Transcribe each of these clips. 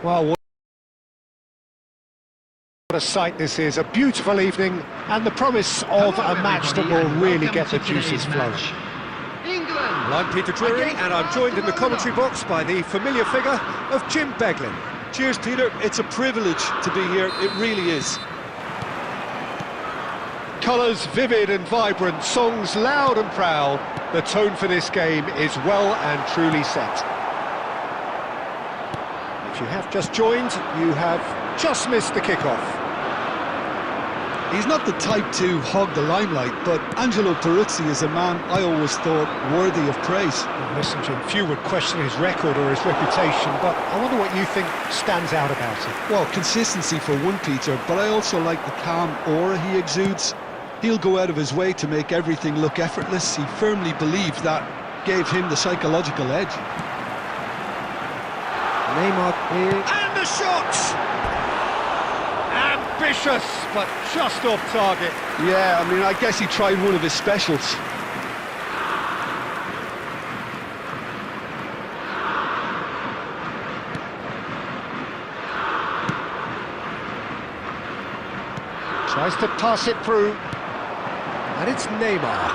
Well, what a sight this is. A beautiful evening and the promise of a match that will really get the juices flowing. Well, I'm Peter Drury and I'm joined in the commentary box by the familiar figure of Jim Beglin. Cheers, Peter. It's a privilege to be here. It really is. Colours vivid and vibrant, songs loud and proud. The tone for this game is well and truly set. If you have just joined, you have just missed the kickoff. He's not the type to hog the limelight, but Angelo Peruzzi is a man I always thought worthy of praise. Well, listen, Jim, few would question his record or his reputation, but I wonder what you think stands out about him. Well, consistency for one, Peter, but I also like the calm aura he exudes. He'll go out of his way to make everything look effortless. He firmly believes that gave him the psychological edge. Neymar here. And the shot! Ambitious, but just off target. Yeah, I mean, I guess he tried one of his specials. Tries to pass it through. And it's Neymar.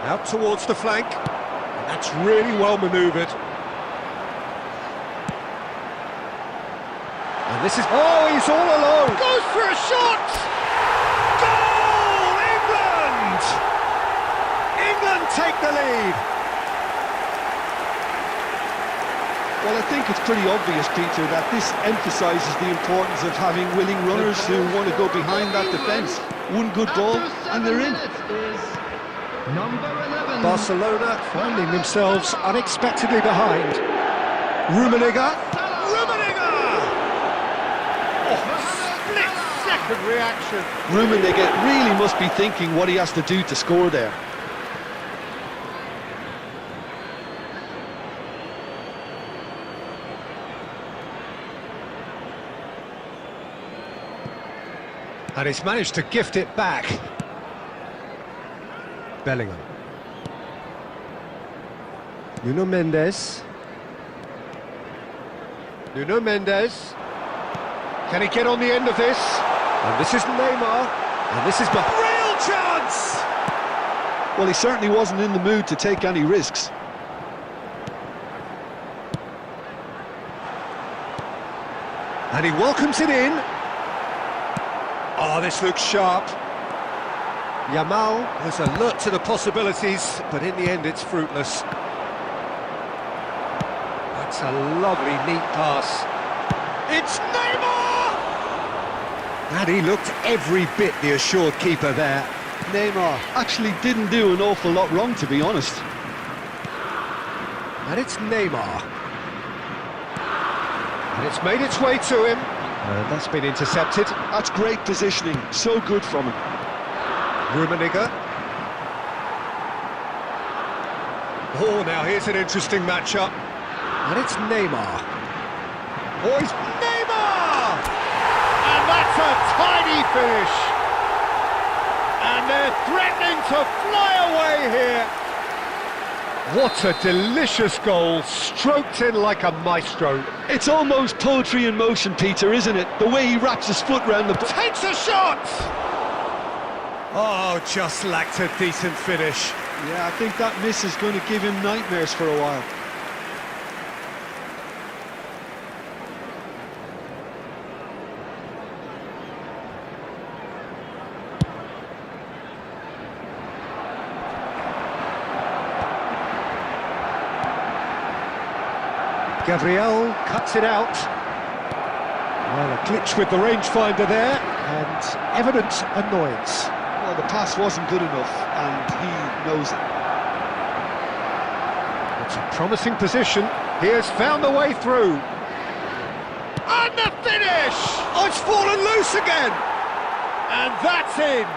Out towards the flank. And that's really well manoeuvred. And this is... Oh, he's all alone! Goes for a shot! Goal! England! England take the lead! Well, I think it's pretty obvious, Peter, that this emphasises the importance of having willing runners who want to go behind that defence. One good ball, and they're in. Barcelona finding themselves unexpectedly behind. Rummenigge. Split-second reaction. Rummenigge really must be thinking what he has to do to score there. And he's managed to gift it back. Bellingham. Nuno Mendes. Nuno Mendes. Can he get on the end of this? And this is Neymar. And this is a real chance! Well, he certainly wasn't in the mood to take any risks. And he welcomes it in. Oh, this looks sharp. Yamal was alert to the possibilities, but in the end it's fruitless. That's a lovely, neat pass. It's Neymar! And he looked every bit the assured keeper there. Neymar actually didn't do an awful lot wrong, to be honest. And it's Neymar. And it's made its way to him. That's been intercepted. That's great positioning, so good from him. Rummenigge. Oh, now here's an interesting matchup. And it's Neymar. Oh, it's Neymar! And that's a tiny finish. And they're threatening to fly away here. What a delicious goal, stroked in like a maestro. It's almost poetry in motion, Peter, isn't it? The way he wraps his foot round the... Takes a shot! Oh, just lacked a decent finish. Yeah, I think that miss is going to give him nightmares for a while. Gabriel cuts it out. Well, a glitch with the rangefinder there, and evident annoyance. Well, the pass wasn't good enough, and he knows it. It's a promising position. He has found the way through. And the finish! Oh, it's fallen loose again! And that's in!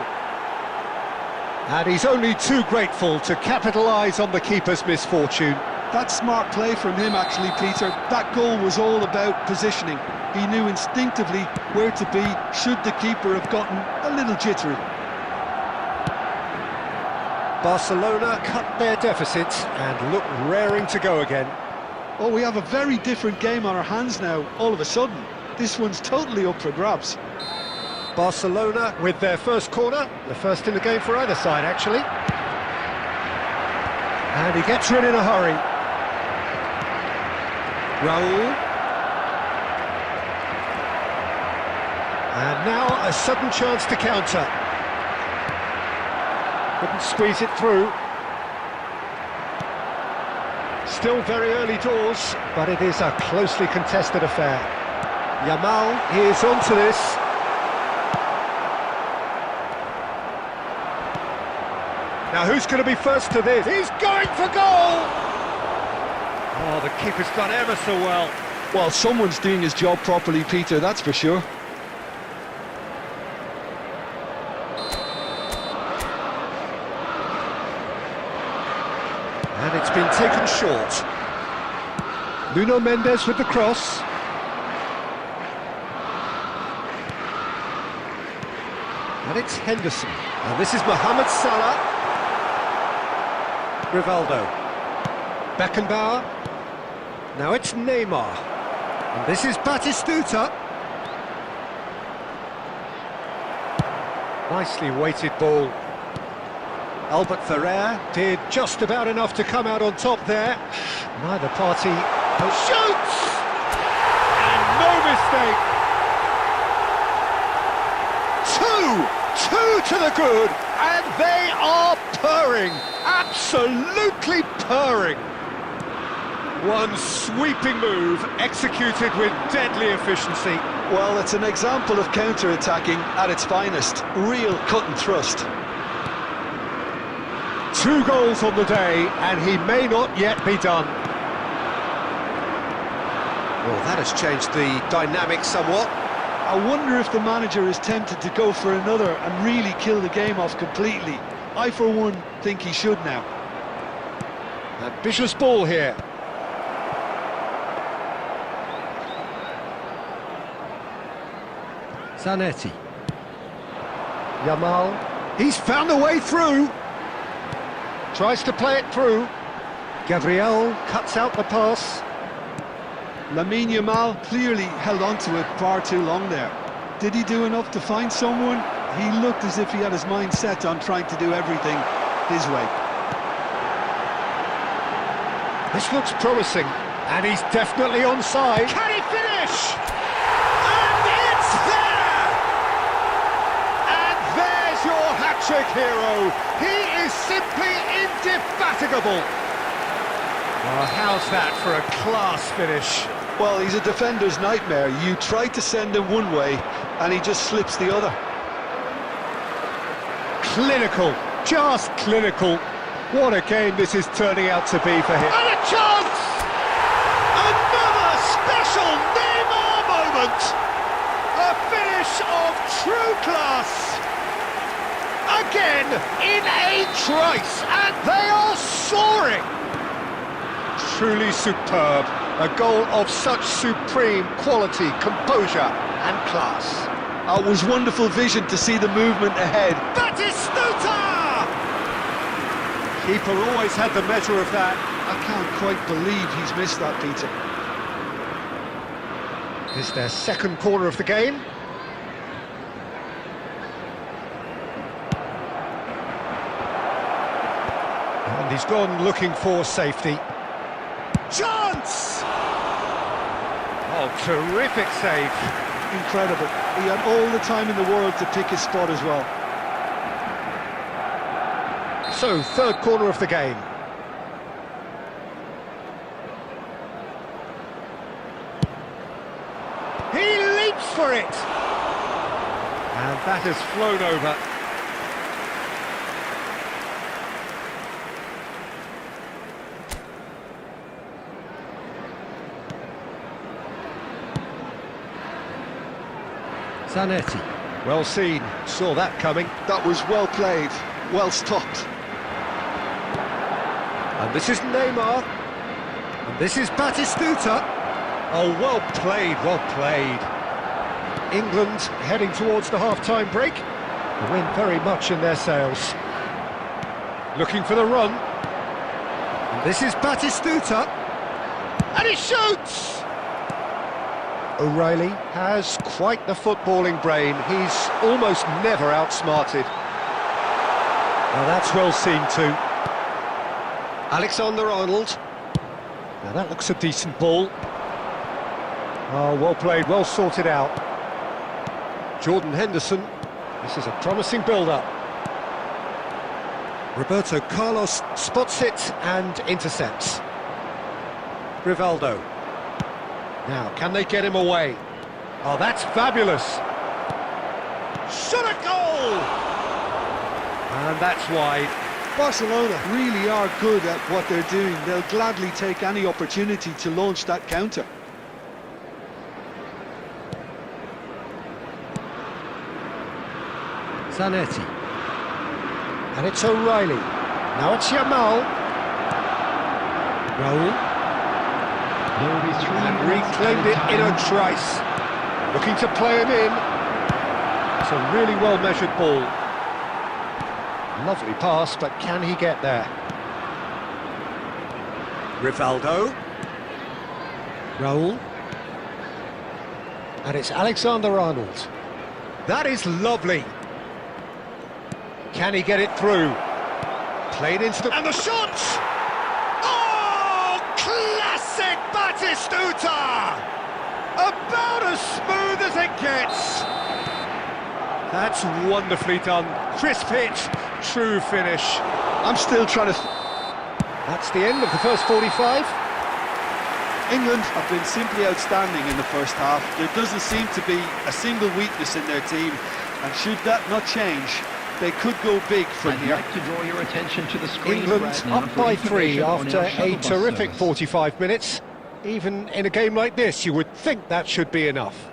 And he's only too grateful to capitalise on the keeper's misfortune. That's smart play from him, actually, Peter. That goal was all about positioning. He knew instinctively where to be should the keeper have gotten a little jittery. Barcelona cut their deficit and look raring to go again. Oh, we have a very different game on our hands now, all of a sudden. This one's totally up for grabs. Barcelona with their first corner, the first in the game for either side, actually. And he gets rid in a hurry. Raul. And now a sudden chance to counter. Couldn't squeeze it through. Still very early doors, but it is a closely contested affair. Yamal is onto this. Now who's going to be first to this? He's going for goal! Oh, the keeper's done ever so well. Well, someone's doing his job properly, Peter, that's for sure. And it's been taken short. Nuno Mendes with the cross. And it's Henderson. And this is Mohamed Salah. Rivaldo. Beckenbauer. Now it's Neymar. And this is Batistuta. Nicely weighted ball. Albert Ferrer did just about enough to come out on top there. Neither party shoots! And no mistake! Two to the good, and they are purring, absolutely purring. One sweeping move, executed with deadly efficiency. Well, it's an example of counter-attacking at its finest. Real cut and thrust. 2 goals on the day, and he may not yet be done. Well, that has changed the dynamic somewhat. I wonder if the manager is tempted to go for another and really kill the game off completely. I, for one, think he should now. Ambitious ball here. Zanetti. Yamal. He's found a way through. Tries to play it through. Gabriel cuts out the pass. Lamine Yamal clearly held on to it far too long there. Did he do enough to find someone? He looked as if he had his mind set on trying to do everything his way. This looks promising, and he's definitely onside. Can he finish? And it's there! And there's your hat-trick hero. He is simply indefatigable. Oh, how's that for a class finish? Well, he's a defender's nightmare. You try to send him one way, and he just slips the other. Clinical, just clinical. What a game this is turning out to be for him. And a chance! Another special Neymar moment! A finish of true class! Again, in a trice, and they are soaring! Truly superb. A goal of such supreme quality, composure and class. It was wonderful vision to see the movement ahead. Batistuta! Keeper always had the measure of that. I can't quite believe he's missed that, Peter. This is their second corner of the game. And he's gone looking for safety. Chance! Oh, terrific save. Incredible. He had all the time in the world to pick his spot as well. So, third corner of the game. He leaps for it! And that has flown over. Zanetti. Well seen, saw that coming. That was well played, well stopped. And this is Neymar. And this is Batistuta. Oh, well played, well played. England heading towards the half-time break. The wind very much in their sails. Looking for the run. And this is Batistuta. And he shoots! O'Reilly has quite the footballing brain. He's almost never outsmarted. Now that's well seen too. Alexander-Arnold. Now that looks a decent ball. Oh, well played, well sorted out. Jordan Henderson. This is a promising build-up. Roberto Carlos spots it and intercepts. Rivaldo. Now, can they get him away? Oh, that's fabulous. Shot a goal! And that's wide. Barcelona really are good at what they're doing. They'll gladly take any opportunity to launch that counter. Zanetti. And it's O'Reilly. Now it's Yamal. Raul. And reclaimed it in a trice. Looking to play him in. It's a really well-measured ball. Lovely pass, but can he get there? Rivaldo. Raul. And it's Alexander-Arnold. That is lovely. Can he get it through? Played into the... And the shot! Oh, classic Batistuta! About as smooth as it gets. That's wonderfully done. Crisp hit, true finish. I'm still trying to... That's the end of the first 45. England have been simply outstanding in the first half. There doesn't seem to be a single weakness in their team, and should that not change, they could go big from here. I'd like to draw your attention to the screen. England up by 3 after a terrific 45 minutes. Even in a game like this, you would think that should be enough.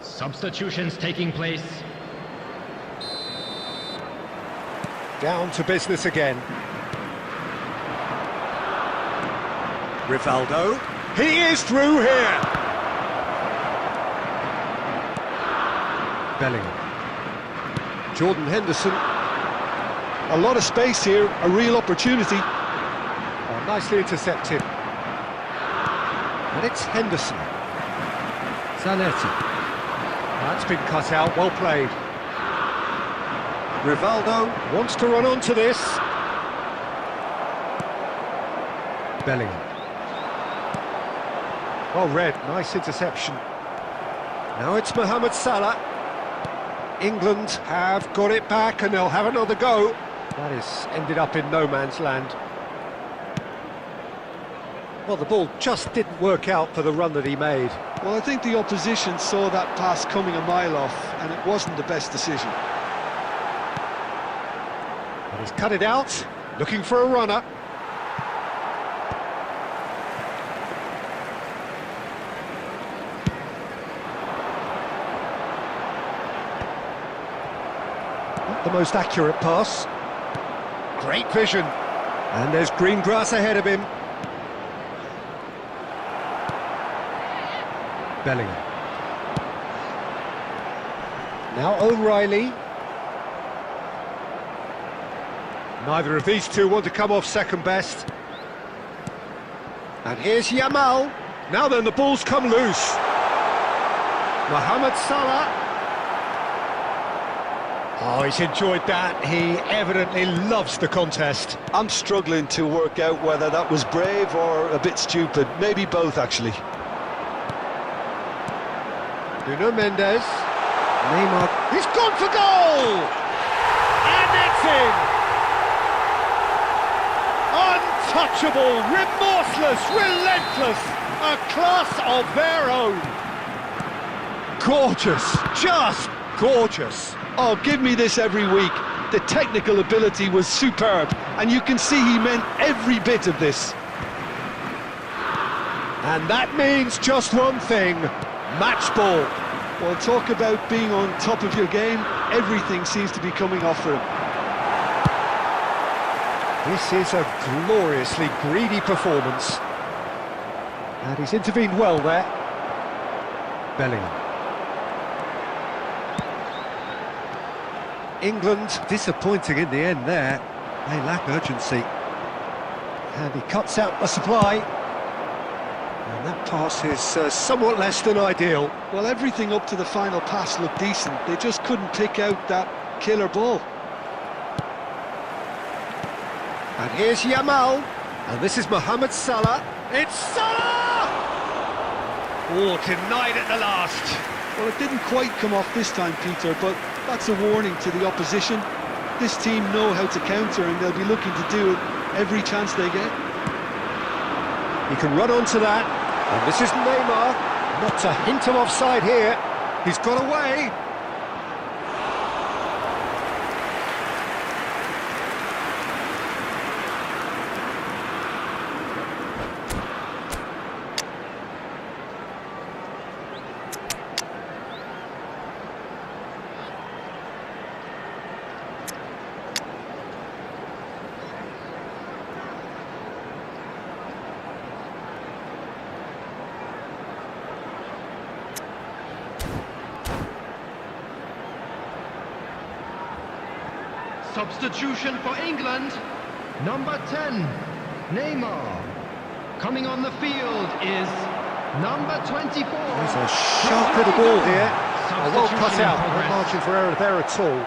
Substitutions taking place. Down to business again. Rivaldo. He is through here. Bellingham. Jordan Henderson. A lot of space here, a real opportunity. Oh, nicely intercepted. And it's Henderson. Zanetti. That's been cut out, well played. Rivaldo wants to run onto this. Bellingham. Well read, nice interception. Now it's Mohamed Salah. England have got it back and they'll have another go. That has ended up in no man's land. Well, the ball just didn't work out for the run that he made. Well, I think the opposition saw that pass coming a mile off, and it wasn't the best decision. And he's cut it out, looking for a runner. Not the most accurate pass. Great vision. And there's green grass ahead of him. Bellingham. Now O'Reilly. Neither of these two want to come off second best. And here's Yamal. Now then, the ball's come loose. Mohamed Salah. Oh, he's enjoyed that. He evidently loves the contest. I'm struggling to work out whether that was brave or a bit stupid. Maybe both, actually. Nuno Mendes. Neymar. He's gone for goal! And it's in! Untouchable, remorseless, relentless. A class of their own. gorgeous, just gorgeous. Oh, give me this every week. The technical ability was superb, and you can see he meant every bit of this. And that means just one thing, match ball. Well, talk about being on top of your game. Everything seems to be coming off for him. This is a gloriously greedy performance. And he's intervened well there. Bellingham. England disappointing in the end there. They lack urgency. And he cuts out the supply. And that pass is somewhat less than ideal. Well, everything up to the final pass looked decent. They just couldn't pick out that killer ball. And here's Yamal. And this is Mohamed Salah. It's Salah! Oh, denied at the last. Well, it didn't quite come off this time, Peter, but that's a warning to the opposition. This team know how to counter, and they'll be looking to do it every chance they get. He can run onto that. And this is Neymar. Not a hint of offside here. He's got away. Substitution for England. Number 10, Neymar. Coming on the field is number 24. There's a sharp little ball here. A well cut out. No margin for error there at all.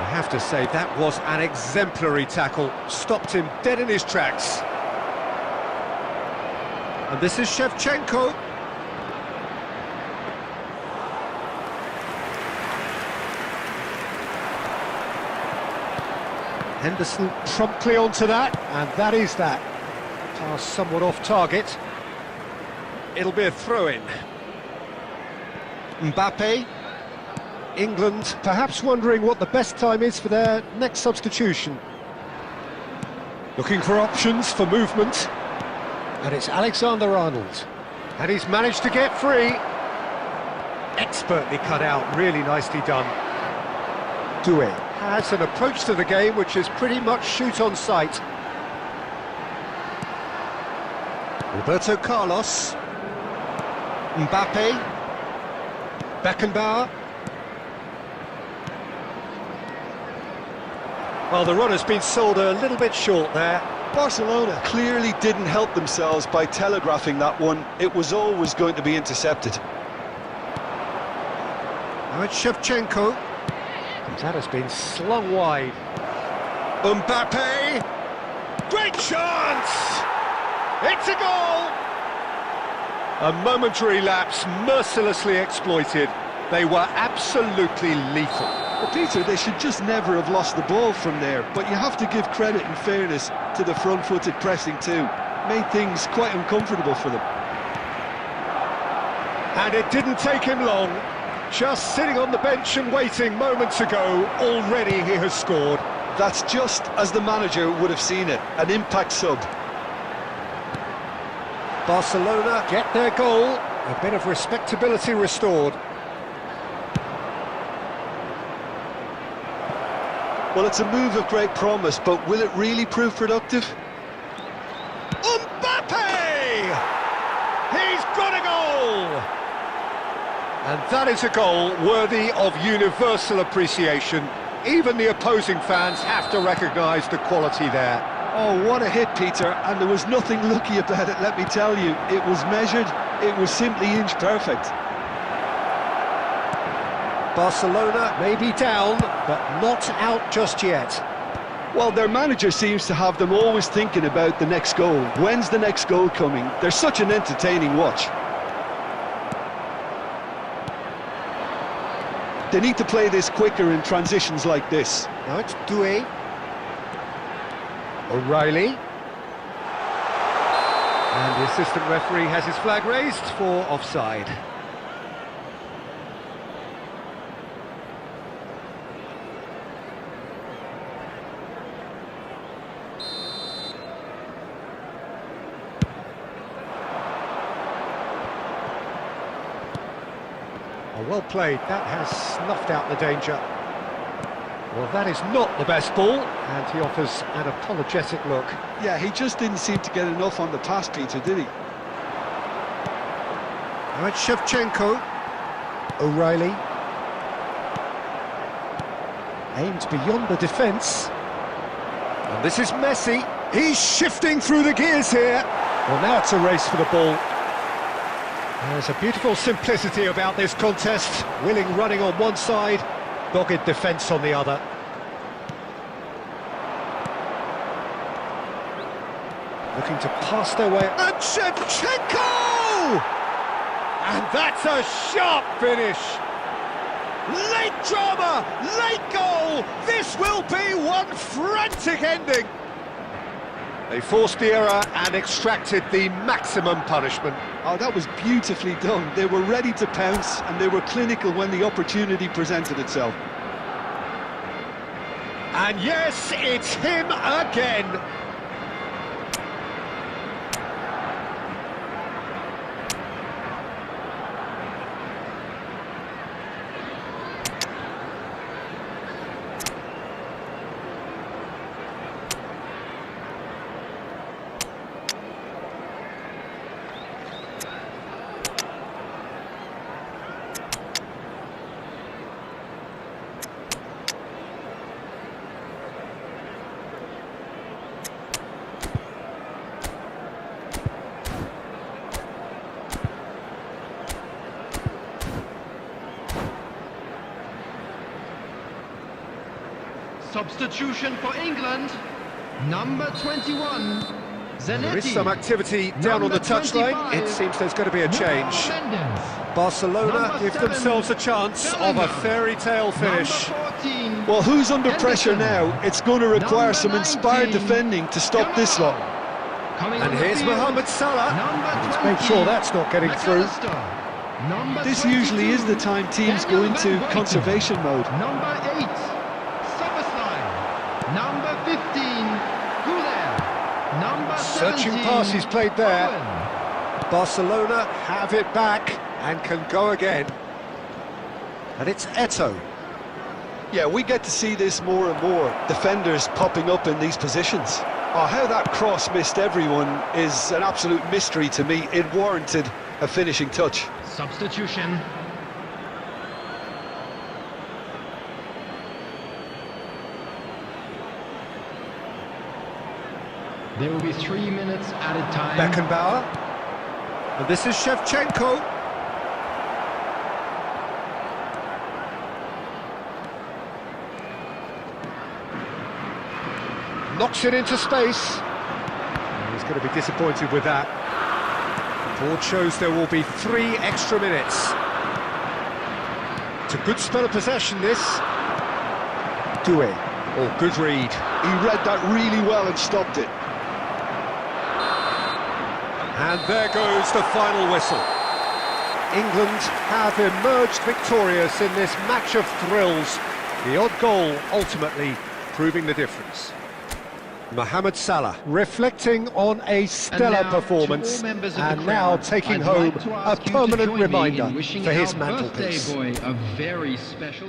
I have to say, that was an exemplary tackle. Stopped him dead in his tracks. And this is Shevchenko. Henderson promptly onto that, and that is that. Pass somewhat off target. It'll be a throw-in. Mbappe. England perhaps wondering what the best time is for their next substitution. Looking for options for movement. And it's Alexander-Arnold. And he's managed to get free. Expertly cut out, really nicely done. Doué has an approach to the game which is pretty much shoot on sight. Roberto Carlos. Mbappe. Beckenbauer. Well, the run has been sold a little bit short there. Barcelona clearly didn't help themselves by telegraphing that one. It was always going to be intercepted. Now it's Shevchenko. That has been slung wide. Mbappe! Great chance! It's a goal! A momentary lapse mercilessly exploited. They were absolutely lethal. Well, Peter, they should just never have lost the ball from there, but you have to give credit and fairness to the front-footed pressing too. Made things quite uncomfortable for them. And it didn't take him long. Just sitting on the bench and waiting moments ago, already he has scored. That's just as the manager would have seen it, an impact sub. Barcelona get their goal, a bit of respectability restored. Well, it's a move of great promise, but will it really prove productive? Mbappe! He's got a goal! And that is a goal worthy of universal appreciation. Even the opposing fans have to recognise the quality there. Oh, what a hit, Peter, and there was nothing lucky about it, let me tell you. It was measured, it was simply inch perfect. Barcelona may be down, but not out just yet. Well, their manager seems to have them always thinking about the next goal. When's the next goal coming? They're such an entertaining watch. They need to play this quicker in transitions like this. Now it's Doué. O'Reilly. And the assistant referee has his flag raised for offside. Oh, well played. That has snuffed out the danger. Well, that is not the best ball, and he offers an apologetic look. Yeah, he just didn't seem to get enough on the pass, Peter, did he? All right, Shevchenko. O'Reilly. Aimed beyond the defence. And this is Messi. He's shifting through the gears here. Well, now it's a race for the ball. There's a beautiful simplicity about this contest. Willing running on one side, dogged defence on the other. Looking to pass their way. And Shevchenko! And that's a sharp finish. Late drama, late goal. This will be one frantic ending. They forced the error and extracted the maximum punishment. Oh, that was beautifully done. They were ready to pounce, and they were clinical when the opportunity presented itself. And yes, it's him again. Substitution for England, number 21, Zanetti. There is some activity down on the touchline. It seems there's going to be a change. Barcelona give themselves a chance of a fairy tale finish. Well, who's under pressure now? It's going to require some inspired defending to stop this lot. And here's Mohamed Salah. He's made sure that's not getting through. This usually is the time teams go into conservation mode. Number 8, number 15, Guler. Number 17, Searching pass he's played there. Owen. Barcelona have it back and can go again. And it's Eto'o. Yeah, we get to see this more and more. Defenders popping up in these positions. Oh, how that cross missed everyone is an absolute mystery to me. It warranted a finishing touch. Substitution. There will be 3 minutes at a time. Beckenbauer. And this is Shevchenko. Knocks it into space. And he's going to be disappointed with that. The board shows there will be 3 extra minutes. It's a good spell of possession, this. Doué. Oh, good read. He read that really well and stopped it. And there goes the final whistle. England have emerged victorious in this match of thrills. The odd goal ultimately proving the difference. Mohamed Salah reflecting on a stellar performance and now taking home a permanent reminder for his mantelpiece. A very special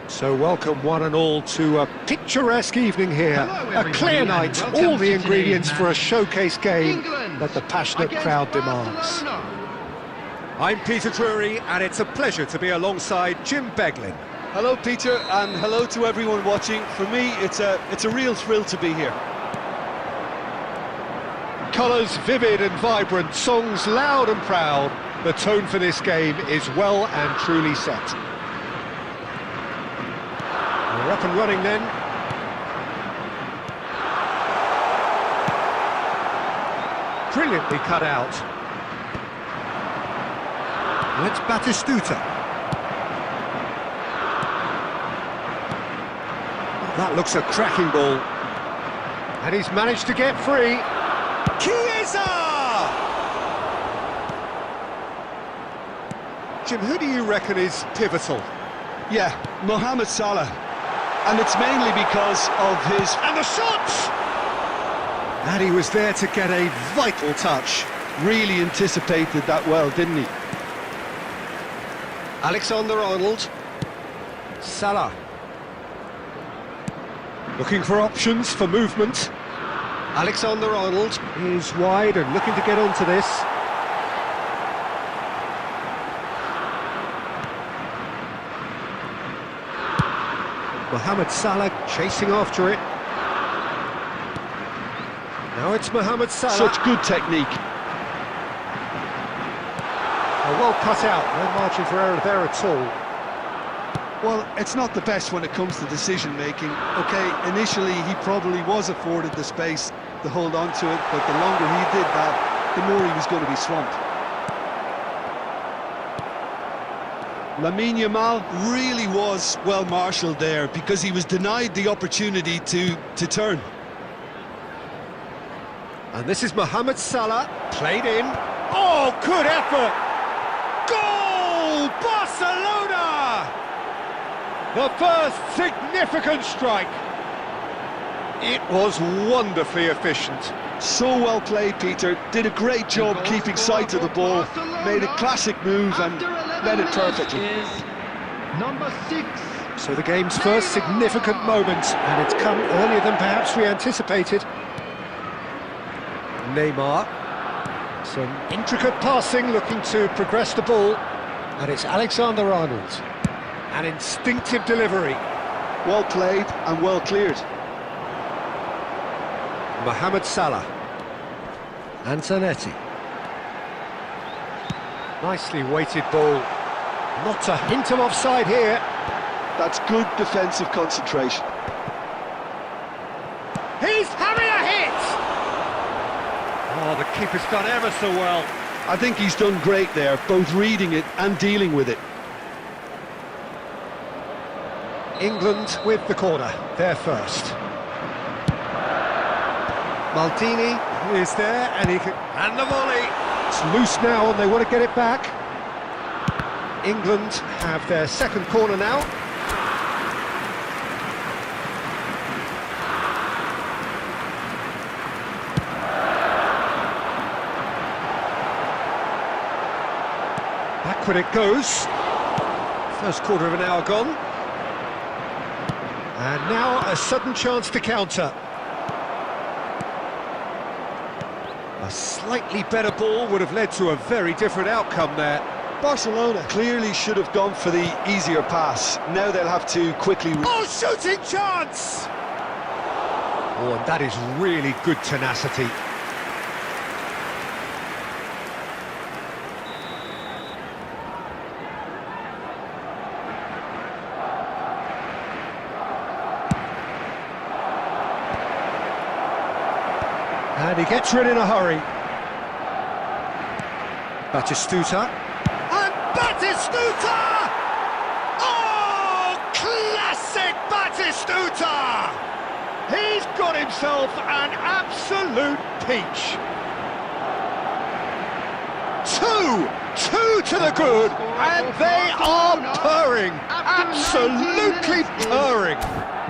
So welcome one and all to a picturesque evening here. Hello, A clear everybody, night, and welcome all the to ingredients today's for a match. showcase game England that the passionate against crowd demands. Barcelona. I'm Peter Drury, and it's a pleasure to be alongside Jim Beglin. Hello, Peter, and hello to everyone watching. For me, it's a real thrill to be here. Colours vivid and vibrant, songs loud and proud. The tone for this game is well and truly set. We're up and running then. Brilliantly cut out. That's Batistuta. That looks a cracking ball. And he's managed to get free. Chiesa! Jim, who do you reckon is pivotal? Yeah, Mohamed Salah. And it's mainly because of his... And the shot! And he was there to get a vital touch. Really anticipated that well, didn't he? Alexander-Arnold. Salah. Looking for options for movement. Alexander-Arnold is wide and looking to get onto this. Mohamed Salah chasing after it. Now it's Mohamed Salah. Such good technique. Well cut out, no margin for error there at all. Well, it's not the best when it comes to decision-making. OK, initially he probably was afforded the space to hold on to it, but the longer he did that, the more he was going to be swamped. Lamine Yamal really was well marshalled there because he was denied the opportunity to turn. And this is Mohamed Salah, played in. Oh, good effort! Goal! Barcelona! The first significant strike. It was wonderfully efficient. So well played, Peter. Did a great job keeping sight of the ball. Made a classic move and led it perfectly. Is number 6. So the game's first significant moment, and it's come earlier than perhaps we anticipated. Neymar. Some intricate passing, looking to progress the ball. And it's Alexander-Arnold. An instinctive delivery. Well played and well cleared. Mohamed Salah. And Zanetti. Nicely weighted ball. Not a hint of offside here. That's good defensive concentration. He's having a hit! Oh, the keeper's done ever so well. I think he's done great there, both reading it and dealing with it. England with the corner, they're first. Maldini is there, and he can... And the volley! It's loose now, and they want to get it back. England have their second corner now. Backward it goes. First quarter of an hour gone. And now a sudden chance to counter. A slightly better ball would have led to a very different outcome there. Barcelona clearly should have gone for the easier pass. Now they'll have to quickly... Oh, shooting chance! Oh, and that is really good tenacity. And he gets rid in a hurry. Batistuta. And Batistuta! Oh, classic Batistuta! He's got himself an absolute peach. Two to the good, and they are purring. Absolutely purring.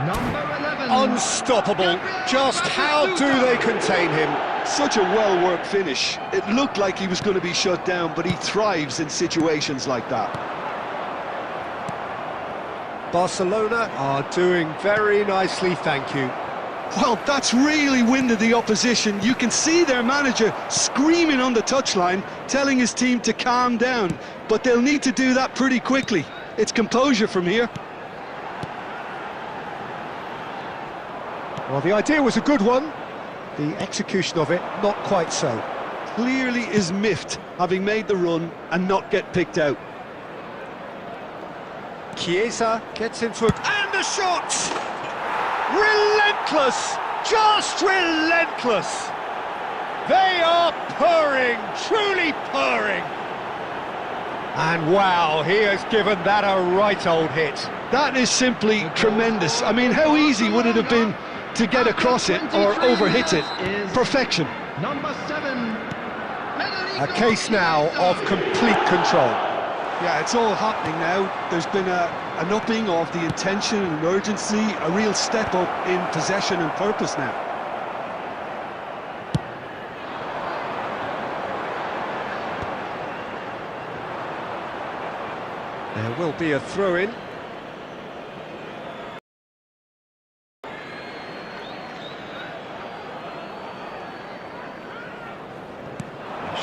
Number 11. Unstoppable. Just how do they contain him? Such a well-worked finish. It looked like he was going to be shut down, but he thrives in situations like that. Barcelona are doing very nicely, thank you. Well, that's really winded the opposition. You can see their manager screaming on the touchline, telling his team to calm down. But they'll need to do that pretty quickly. It's composure from here. Well, the idea was a good one. The execution of it, not quite so. Clearly is miffed, having made the run and not get picked out. Chiesa gets into a... And the shot! Relentless! Just relentless! They are purring, truly purring. And wow, he has given that a right old hit. That is simply tremendous. I mean, how easy would it have been to get across it or overhit it? Perfection. Number 7. A case now of complete control. Yeah, it's all happening now. There's been an upping of the intention and urgency, a real step up in possession and purpose now. There will be a throw-in.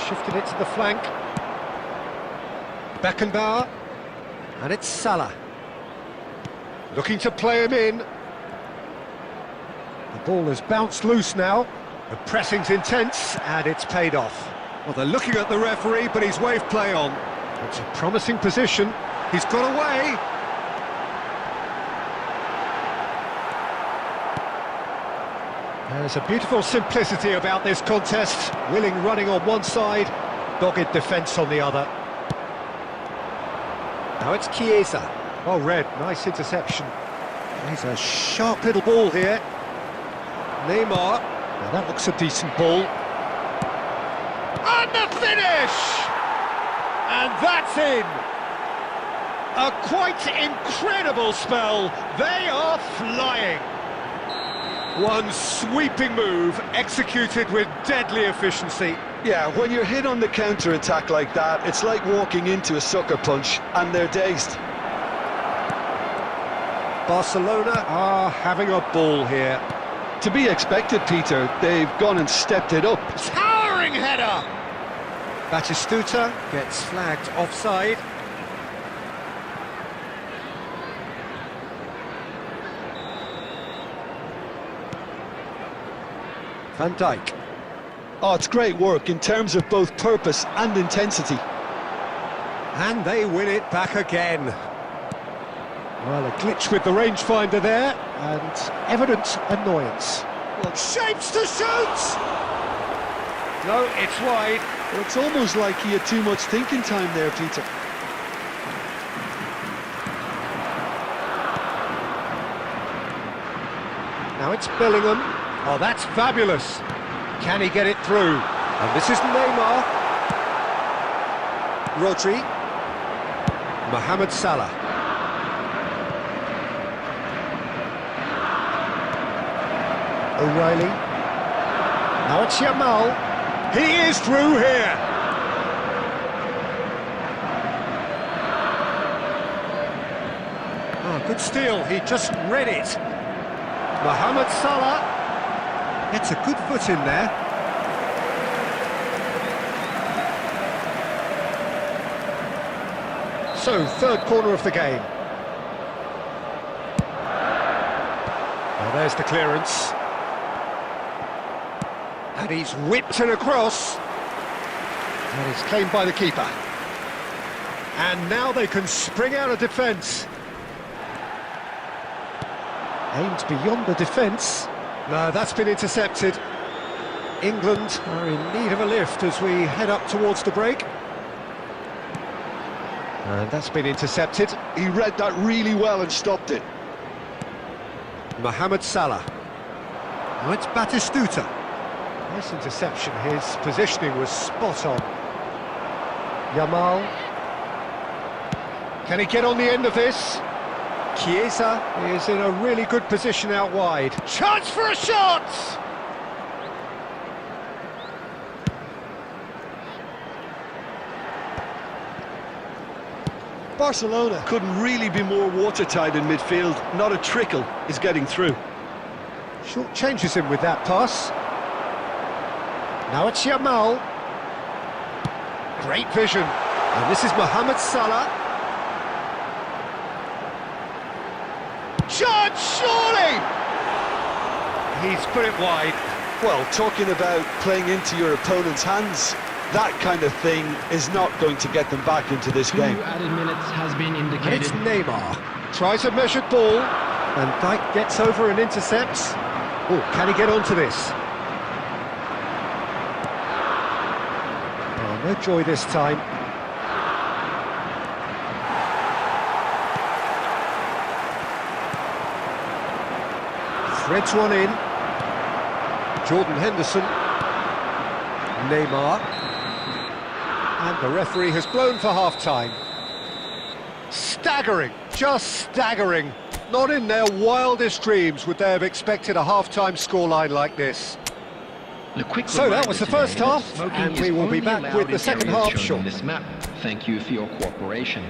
Shifted it to the flank. Beckenbauer, and it's Salah. Looking to play him in. The ball has bounced loose now. The pressing's intense, and it's paid off. Well, they're looking at the referee, but he's waved play on. It's a promising position. He's got away. There's a beautiful simplicity about this contest. Willing running on one side, dogged defence on the other. Now it's Chiesa. Well read, nice interception. He's a sharp little ball here. Neymar. Now that looks a decent ball. And the finish! And that's in. A quite incredible spell. They are flying. One sweeping move, executed with deadly efficiency. Yeah, when you're hit on the counter-attack like that, it's like walking into a sucker punch, and they're dazed. Barcelona are having a ball here. To be expected, Peter. They've gone and stepped it up. Towering header! Batistuta gets flagged offside. Van Dijk. Oh, it's great work in terms of both purpose and intensity. And they win it back again. Well, a glitch with the rangefinder there, and evident annoyance. Well, shapes to shoot! No, it's wide. Well, it's almost like he had too much thinking time there, Peter. Now it's Bellingham. Oh, that's fabulous. Can he get it through? And this is Neymar. Rodri. Mohamed Salah. O'Reilly. Now it's Yamal. He is through here. Oh, good steal. He just read it. Mohamed Salah. Gets a good foot in there. So, third corner of the game. Well, there's the clearance. And he's whipped it across. And it's claimed by the keeper. And now they can spring out of defence. Aimed beyond the defence. No, that's been intercepted. England are in need of a lift as we head up towards the break. And that's been intercepted. He read that really well and stopped it. Mohamed Salah. Now it's Batistuta. Nice interception. His positioning was spot on. Yamal. Can he get on the end of this? Chiesa is in a really good position out wide. Chance for a shot! Barcelona couldn't really be more watertight in midfield. Not a trickle is getting through. Short changes him with that pass. Now it's Yamal. Great vision. And this is Mohamed Salah. Chance, surely! He's put it wide. Well, talking about playing into your opponent's hands, that kind of thing is not going to get them back into this 2 game. added minutes has been And indicated. it's Neymar. Tries a measured ball. And Dijk gets over and intercepts. Oh, can he get onto this? Oh, no joy this time. Threads one in. Jordan Henderson. Neymar. And the referee has blown for half-time. Staggering, just staggering. Not in their wildest dreams would they have expected a half-time scoreline like this. So that was the first half, and we will be back with the second half shortly. This map. Thank you for your cooperation.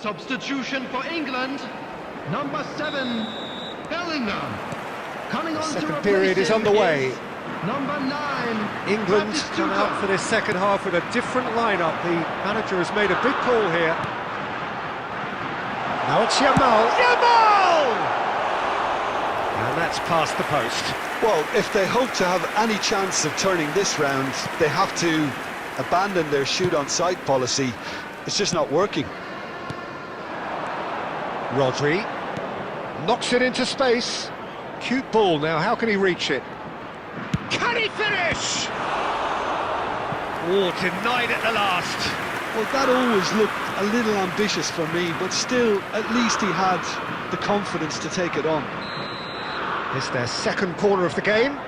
Substitution for England, number 7, Bellingham. Coming on to Second replace period is him underway. is number 9, England come Batistuta. out for this second half with a different lineup. The manager has made a big call here. Now it's Yamal. Yamal! And that's past the post. Well, if they hope to have any chance of turning this round, they have to abandon their shoot-on-sight policy. It's just not working. Rodri knocks it into space. Cute ball now, how can he reach it? Can he finish? Oh, denied at the last. Well, that always looked a little ambitious for me, but still, at least he had the confidence to take it on. It's their second corner of the game.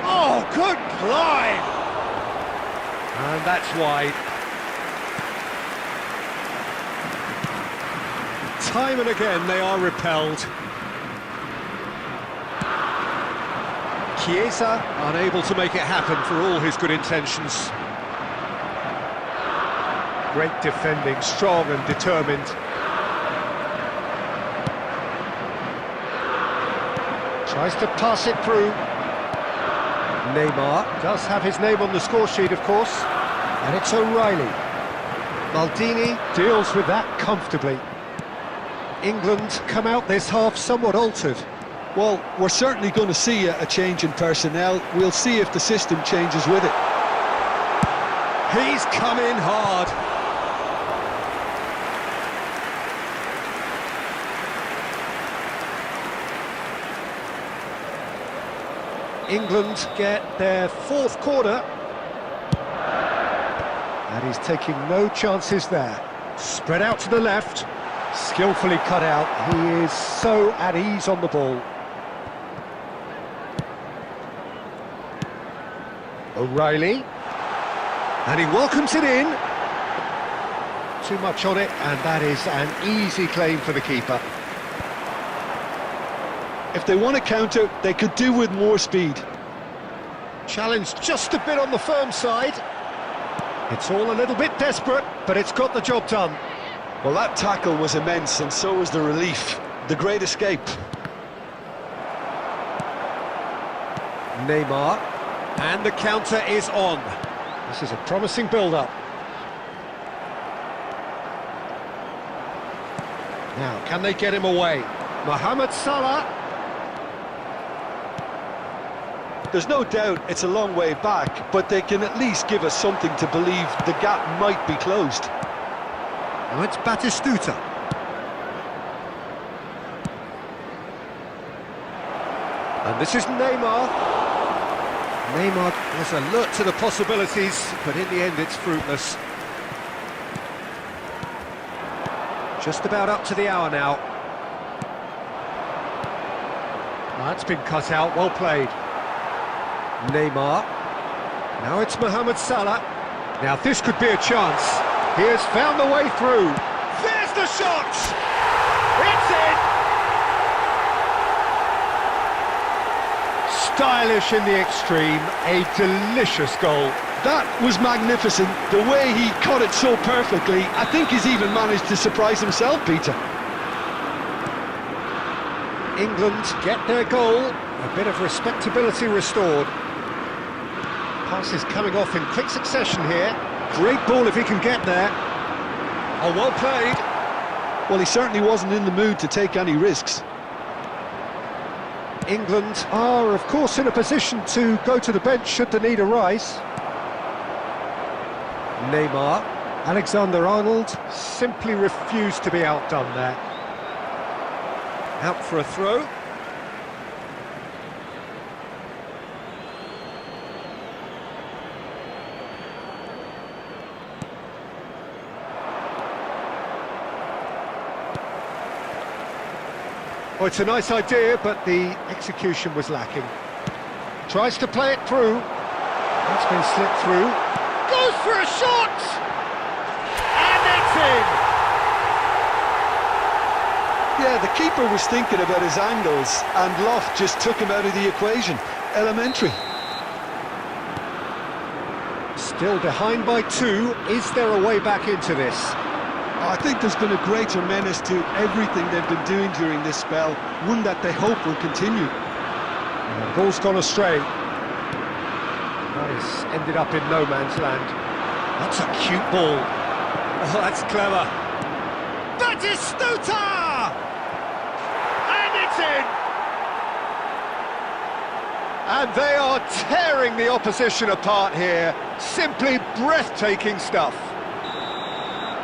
Oh, good climb! And that's wide. Time and again they are repelled. Chiesa unable to make it happen for all his good intentions. Great defending, strong and determined. Tries to pass it through. Neymar does have his name on the score sheet, of course. And it's O'Reilly. Maldini deals with that comfortably. England come out this half somewhat altered. Well, we're certainly going to see a change in personnel. We'll see if the system changes with it. He's come in hard. England get their fourth corner. And he's taking no chances there. Spread out to the left. Skillfully cut out. He is so at ease on the ball. O'Reilly. And he welcomes it in. Too much on it, and that is an easy claim for the keeper. If they want to counter, they could do with more speed. Challenged just a bit on the firm side. It's all a little bit desperate, but it's got the job done. Well, that tackle was immense, and so was the relief. The great escape. Neymar. And the counter is on. This is a promising build-up. Now, can they get him away? Mohamed Salah. There's no doubt it's a long way back, but they can at least give us something to believe the gap might be closed. Now it's Batistuta. And this is Neymar. Neymar was alert to the possibilities, but in the end it's fruitless. Just about up to the hour now. That's been cut out, well played. Neymar. Now it's Mohamed Salah. Now this could be a chance. He has found the way through. There's the shot! It's in! Stylish in the extreme, a delicious goal. That was magnificent. The way he caught it so perfectly, I think he's even managed to surprise himself, Peter. England get their goal, a bit of respectability restored. Passes coming off in quick succession here. Great ball if he can get there. Oh, well played. Well, he certainly wasn't in the mood to take any risks. England are, of course, in a position to go to the bench should the need arise. Neymar, Alexander-Arnold simply refused to be outdone there. Out for a throw. Oh, it's a nice idea, but the execution was lacking. Tries to play it through. That's been slipped through. Goes for a shot! And it's in! Yeah, the keeper was thinking about his angles, and Loft just took him out of the equation. Elementary. Still behind by 2. Is there a way back into this? I think there's been a greater menace to everything they've been doing during this spell, one that they hope will continue. The ball's gone astray. That has ended up in no man's land. That's a cute ball. Oh, that's clever. That is Stuta! And it's in! And they are tearing the opposition apart here. Simply breathtaking stuff.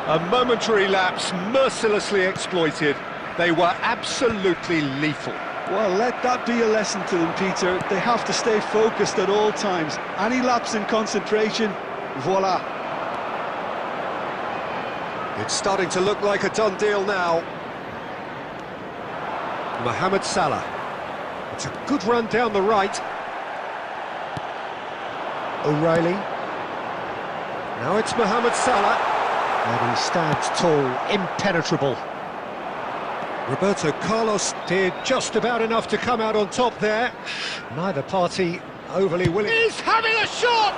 A momentary lapse mercilessly exploited. They were absolutely lethal. Well, let that be a lesson to them, Peter. They have to stay focused at all times. Any lapse in concentration, voila. It's starting to look like a done deal now. Mohamed Salah. It's a good run down the right. O'Reilly. Now it's Mohamed Salah. And he stands tall, impenetrable. Roberto Carlos did just about enough to come out on top there. Neither party overly willing. He's having a shot!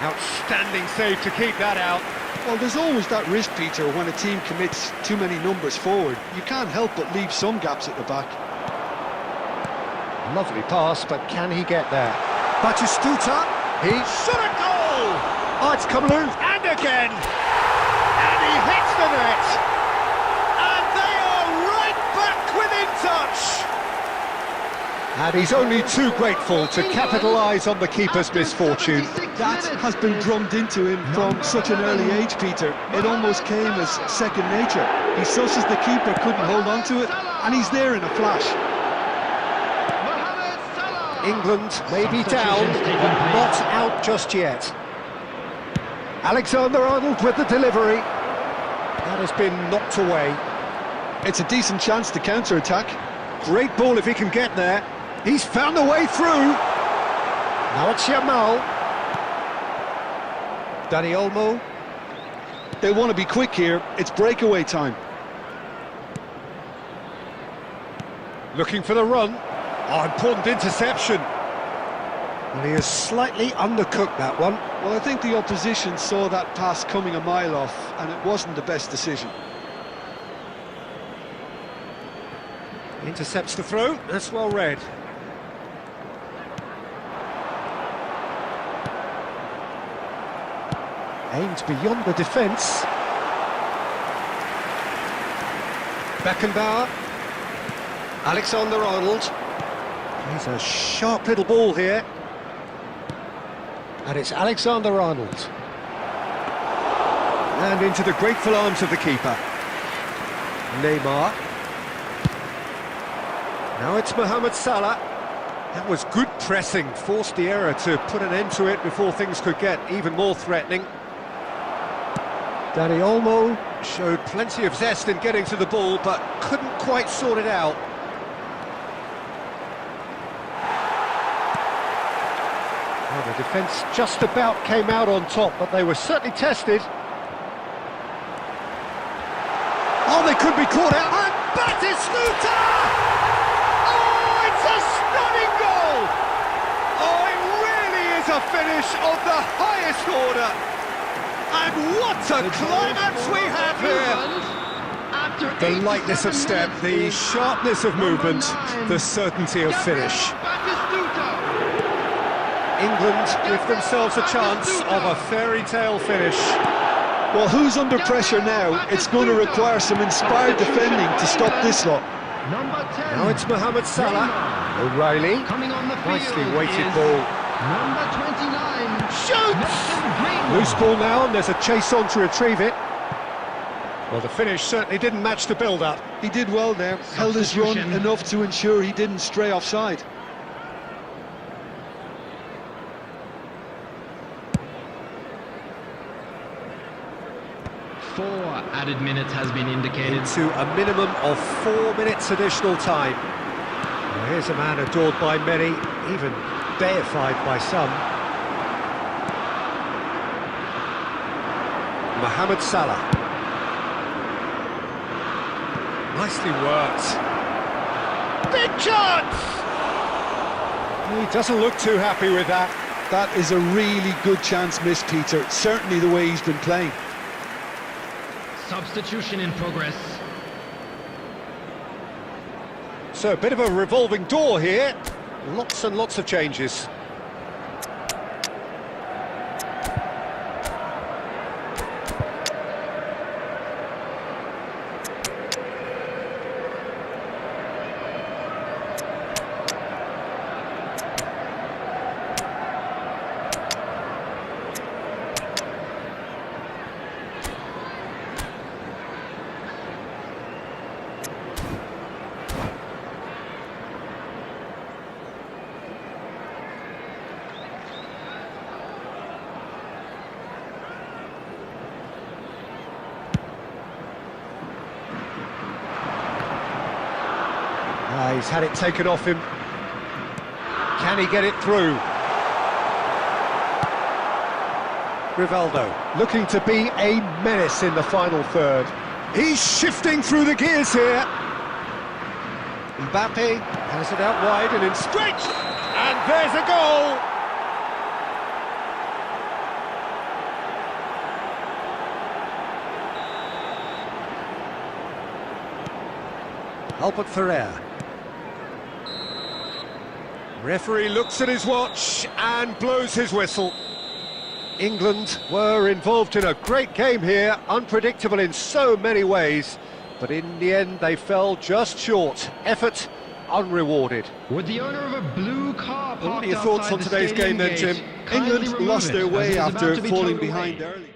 Outstanding save to keep that out. Well, there's always that risk, Peter, when a team commits too many numbers forward. You can't help but leave some gaps at the back. Lovely pass, but can he get there? Batistuta, he Shot a goal! Oh, it's come loose. And again! And he hits the net! And they are right back within touch! And he's only too grateful to capitalise on the keeper's misfortune. That has been drummed into him from such an early age, Peter. It almost came as second nature. He susses the keeper couldn't hold on to it, and he's there in a flash. England may be down, but not out just yet. Alexander-Arnold with the delivery. That has been knocked away. It's a decent chance to counter-attack. Great ball if he can get there. He's found a way through. Now it's Yamal. Dani Olmo. They want to be quick here. It's breakaway time. Looking for the run. Oh, important interception. Well, he has slightly undercooked that one. Well, I think the opposition saw that pass coming a mile off, and it wasn't the best decision. Intercepts the throw. That's well read. Aimed beyond the defence. Beckenbauer. Alexander-Arnold. He's a sharp little ball here. And it's Alexander-Arnold. And into the grateful arms of the keeper. Neymar. Now it's Mohamed Salah. That was good pressing, forced the error to put an end to it before things could get even more threatening. Dani Olmo showed plenty of zest in getting to the ball, but couldn't quite sort it out. defence just about came out on top, but they were certainly tested. Oh, they could be caught out. And Batistuta! Oh, it's a stunning goal! Oh, it really is a finish of the highest order. And what a climax we have here! The lightness of step, the sharpness of movement, the certainty of finish. England give themselves a chance of a fairy tale finish. Well, who's under pressure now? It's going to require some inspired defending to stop this lot. Number 10. Now it's Mohamed Salah. O'Reilly. Coming on the field Nicely weighted is ball. Number 29. Shoots! Loose ball now, and there's a chase on to retrieve it. Well, the finish certainly didn't match the build-up. He did well there, held his run Substitution. enough to ensure he didn't stray offside. Four added minutes has been indicated. Into a minimum of 4 minutes additional time. Well, here's a man adored by many, even deified by some. Mohamed Salah. Nicely worked. Big chance! He doesn't look too happy with that. That is a really good chance missed, Peter. Certainly the way he's been playing. Substitution in progress. So a bit of a revolving door here. Lots and lots of changes. He's had it taken off him. Can he get it through? Rivaldo looking to be a menace in the final third. He's shifting through the gears here. Mbappe has it out wide and in stretch. And there's a goal! Albert Ferrer. Referee looks at his watch and blows his whistle. England were involved in a great game here, unpredictable in so many ways, but in the end they fell just short. Effort unrewarded. With the owner of a blue car What are parked your thoughts outside on the today's stadium game then, gate, Jim? kindly England remove lost it, their as way it is about after to be falling towed behind away. early.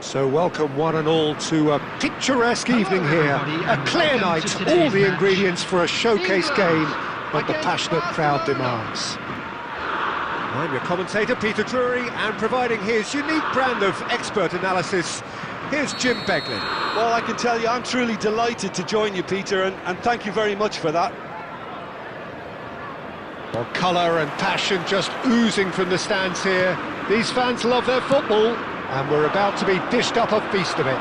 So welcome one and all to a picturesque evening here. everybody, A and clear welcome night, to all today's the match. ingredients for a showcase game that the against passionate crowd Barcelona. demands. I'm your commentator, Peter Drury, and providing his unique brand of expert analysis, here's Jim Beglin. Well, I can tell you, I'm truly delighted to join you, Peter, and thank you very much for that. Well, colour and passion just oozing from the stands here. These fans love their football, and we're about to be dished up a feast of it.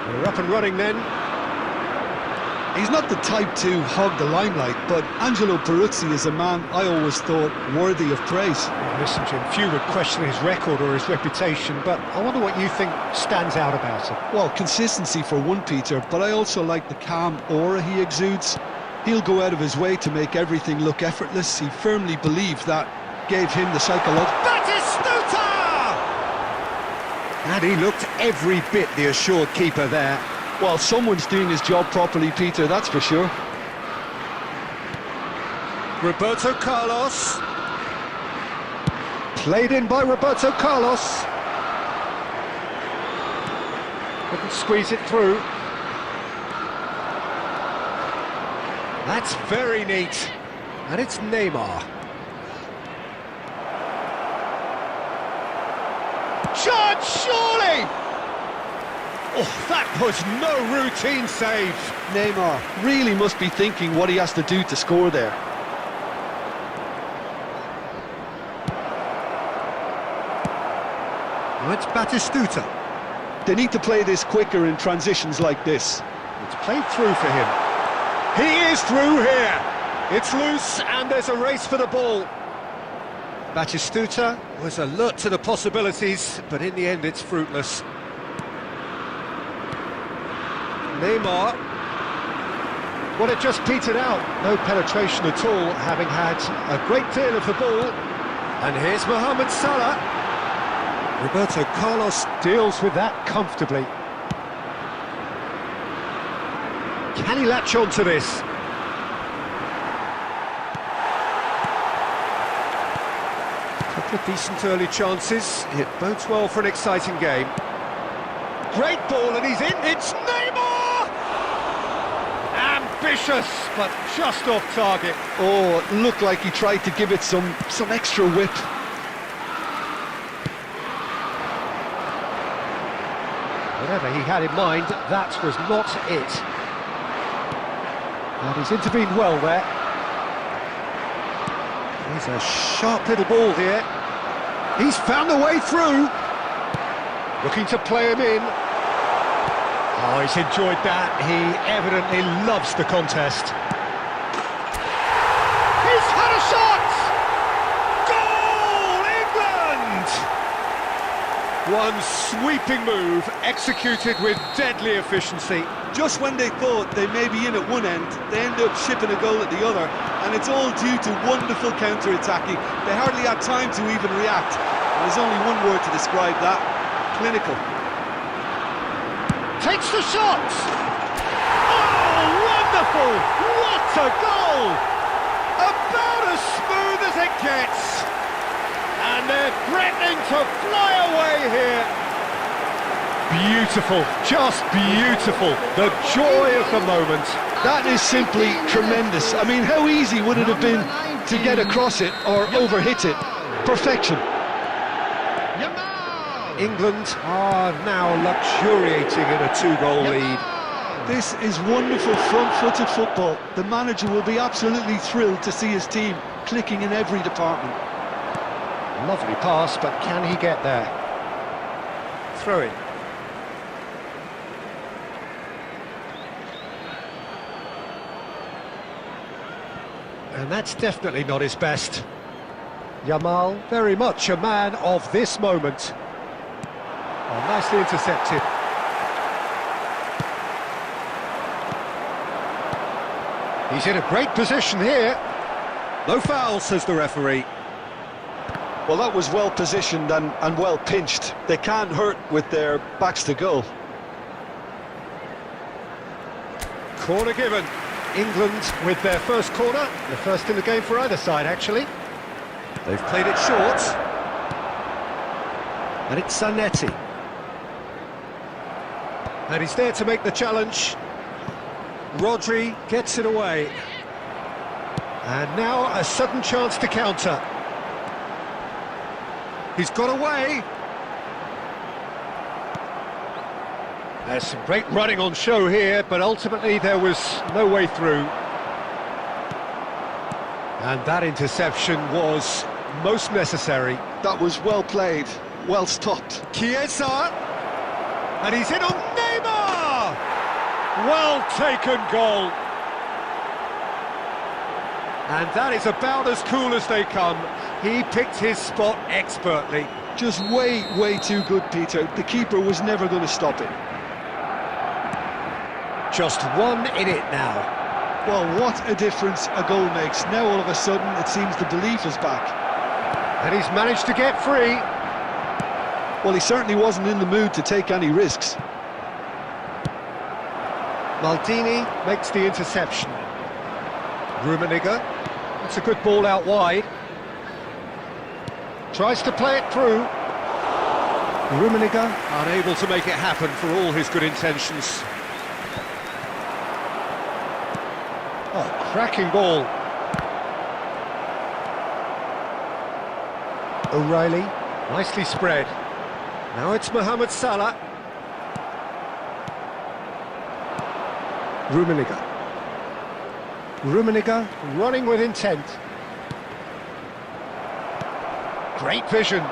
We're up and running then. He's not the type to hog the limelight, but Angelo Peruzzi is a man I always thought worthy of praise. Listen, Jim, few would question his record or his reputation, but I wonder what you think stands out about him. Well, consistency for one, Peter, but I also like the calm aura he exudes. He'll go out of his way to make everything look effortless. He firmly believed that gave him the psychological... Batistuta! And he looked every bit the assured keeper there. Well, someone's doing his job properly, Peter, that's for sure. Roberto Carlos. Played in by Roberto Carlos. Couldn't squeeze it through. That's very neat. And it's Neymar. Shot, surely! Oh, that was no routine save. Neymar really must be thinking what he has to do to score there. Now it's Batistuta. They need to play this quicker in transitions like this. It's played through for him. He is through here. It's loose and there's a race for the ball. Batistuta was alert to the possibilities, but in the end it's fruitless. Neymar. Well, it just petered out. No penetration at all, having had a great deal of the ball. And here's Mohamed Salah. Roberto Carlos deals with that comfortably. Can he latch on to this? Couple of decent early chances. It bodes well for an exciting game. Great ball and he's in. It's Neymar! Ambitious, but just off target. Oh, it looked like he tried to give it some extra whip. Whatever he had in mind, that was not it. And he's intervened well there. Here's a sharp little ball here. He's found a way through. Looking to play him in. Oh, he's enjoyed that. He evidently loves the contest. He's had a shot! Goal, England! One sweeping move, executed with deadly efficiency. Just when they thought they may be in at one end, they end up shipping a goal at the other, and it's all due to wonderful counter-attacking. They hardly had time to even react. There's only one word to describe that: clinical. Takes the shot! Oh, wonderful! What a goal! About as smooth as it gets. And they're threatening to fly away here. Beautiful, just beautiful. The joy of the moment. That is simply tremendous. I mean, how easy would it have been to get across it or overhit it? Perfection. England are now luxuriating in a two-goal lead. This is wonderful front-footed football. The manager will be absolutely thrilled to see his team clicking in every department. Lovely pass, but can he get there? Throw it. And that's definitely not his best. Yamal, very much a man of this moment. Oh, nicely intercepted. He's in a great position here. No foul, says the referee. Well, that was well positioned and well pinched. They can't hurt with their backs to goal. Corner given. England with their first corner, the first in the game for either side, actually. They've played it short. And it's Zanetti. And he's there to make the challenge. Rodri gets it away. And now a sudden chance to counter. He's got away. There's some great running on show here, but ultimately there was no way through. And that interception was most necessary. That was well played, well stopped. Chiesa, and he's in on Neymar! Well taken goal. And that is about as cool as they come. He picked his spot expertly. Just way too good, Peter. The keeper was never going to stop it. Just one in it now. Well, what a difference a goal makes. Now all of a sudden it seems the belief is back. And he's managed to get free. Well, he certainly wasn't in the mood to take any risks. Maldini makes the interception. Rummenigge, it's a good ball out wide. Tries to play it through. Rummenigge unable to make it happen for all his good intentions. Oh, cracking ball. O'Reilly, nicely spread. Now it's Mohamed Salah. Rummenigge. Rummenigge running with intent. Great vision.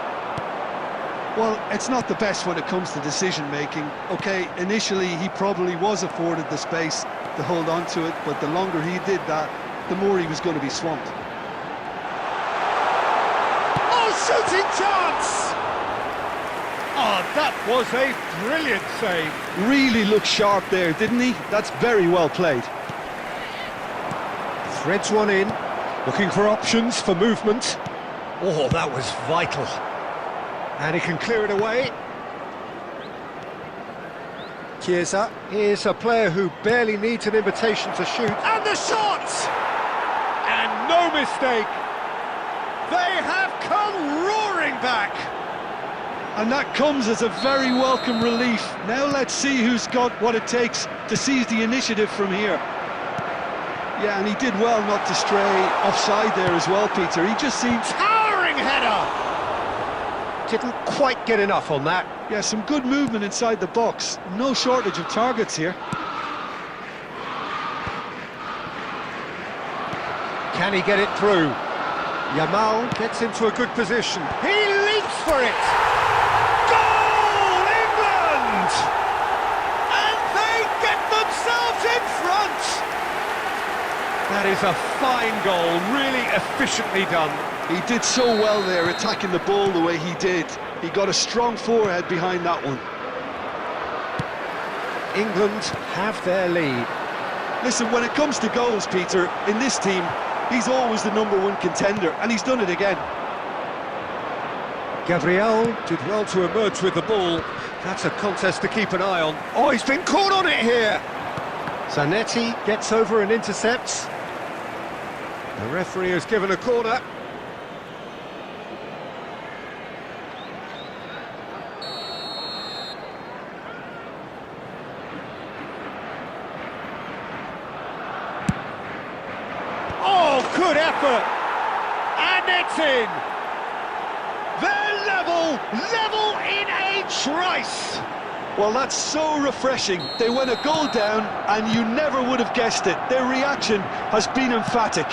Well, it's not the best when it comes to decision-making. OK, initially he probably was afforded the space to hold on to it, but the longer he did that, the more he was going to be swamped. Oh, shooting chance! Oh, that was a brilliant save. Really looked sharp there, didn't he? That's very well played. Threads one in, looking for options for movement. Oh, that was vital. And he can clear it away. Chiesa is a player who barely needs an invitation to shoot. And the shot! And no mistake. They have come roaring back. And that comes as a very welcome relief. Now let's see who's got what it takes to seize the initiative from here. Yeah, and he did well not to stray offside there as well, Peter. He just seemed... Towering header! Didn't quite get enough on that. Yeah, some good movement inside the box. No shortage of targets here. Can he get it through? Yamal gets into a good position. He leaps for it! Goal, England! And they get themselves in front! That is a fine goal, really efficiently done. He did so well there, attacking the ball the way he did. He got a strong forehead behind that one. England have their lead. Listen, when it comes to goals, Peter, in this team, he's always the #1 contender, and he's done it again. Gabriel did well to emerge with the ball. That's a contest to keep an eye on. Oh, he's been caught on it here! Zanetti gets over and intercepts. The referee has given a corner. Oh, good effort! And it's in! They're level in a trice! Well, that's so refreshing. They went a goal down, and you never would have guessed it. Their reaction has been emphatic.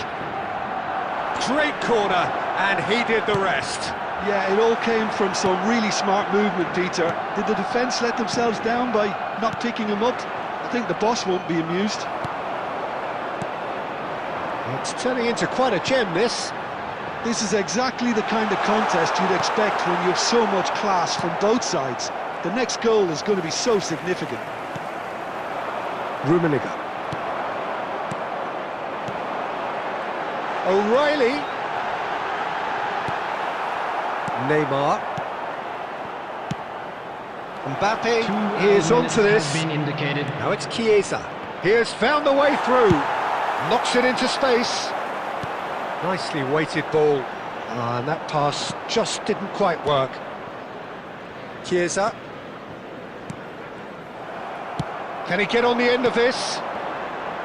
Great corner, and he did the rest. Yeah, it all came from some really smart movement, Peter. Did the defence let themselves down by not picking him up? I think the boss won't be amused. It's turning into quite a gem, this. This is exactly the kind of contest you'd expect when you have so much class from both sides. The next goal is going to be so significant. Rummenigge. O'Reilly. Neymar. Mbappe is onto this. Been indicated. Now it's Chiesa. He has found the way through. Knocks it into space. Nicely weighted ball. And that pass just didn't quite work. Chiesa. Can he get on the end of this?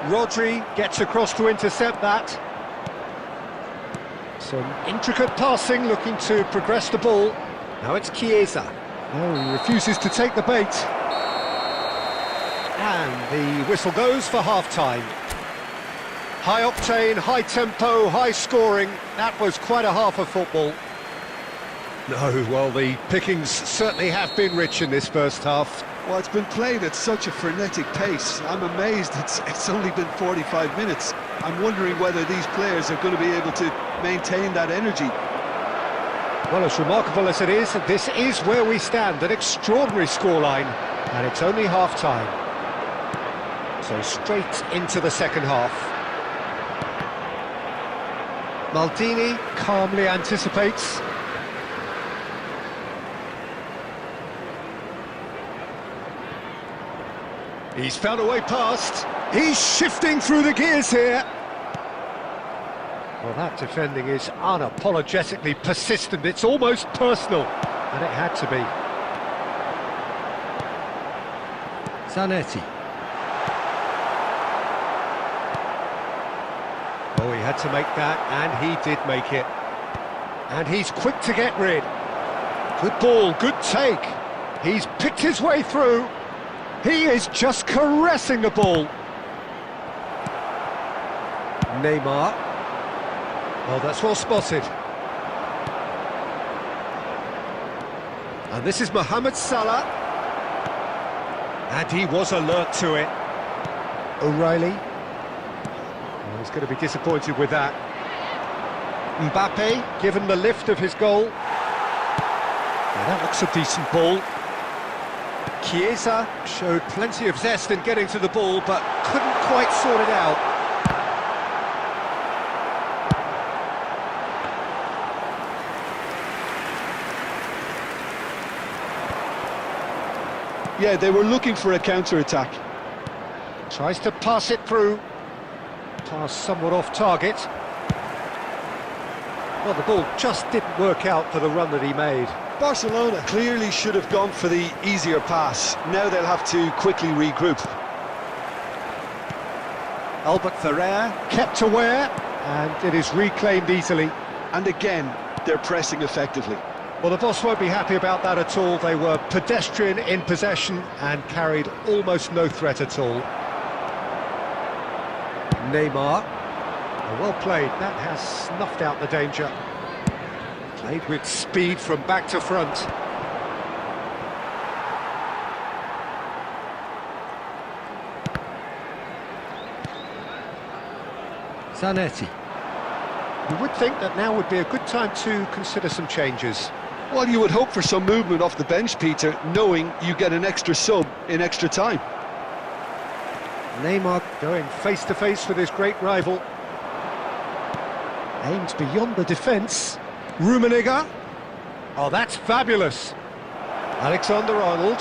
Rodri gets across to intercept that. Some intricate passing, looking to progress the ball. Now it's Chiesa. No, he refuses to take the bait. And the whistle goes for half-time. High octane, high tempo, high scoring. That was quite a half of football. No, well, the pickings certainly have been rich in this first half. Well, it's been played at such a frenetic pace. I'm amazed it's only been 45 minutes. I'm wondering whether these players are going to be able to maintain that energy. Well, as remarkable as it is, this is where we stand, an extraordinary scoreline, and it's only half-time. So straight into the second half. Maldini calmly anticipates. He's found a way past. He's shifting through the gears here. Well, that defending is unapologetically persistent. It's almost personal, and it had to be. Zanetti. Oh, he had to make that, and he did make it. And he's quick to get rid. Good ball, good take. He's picked his way through. He is just caressing the ball. Neymar. Oh, that's well spotted. And this is Mohamed Salah. And he was alert to it. O'Reilly. Oh, he's going to be disappointed with that. Mbappe, given the lift of his goal. Now that looks a decent ball. Chiesa showed plenty of zest in getting to the ball, but couldn't quite sort it out. Yeah, they were looking for a counter-attack. Tries to pass it through. Pass somewhat off target. Well, the ball just didn't work out for the run that he made. Barcelona clearly should have gone for the easier pass. Now they'll have to quickly regroup. Albert Ferrer kept aware, and it is reclaimed easily. And again, they're pressing effectively. Well, the boss won't be happy about that at all. They were pedestrian in possession and carried almost no threat at all. Neymar. Oh, well played. That has snuffed out the danger. Played with speed from back to front. Zanetti. You would think that now would be a good time to consider some changes. Well, you would hope for some movement off the bench, Peter, knowing you get an extra sub in extra time. Neymar going face-to-face with his great rival. Aims beyond the defence. Rummenigge. Oh, that's fabulous. Alexander-Arnold.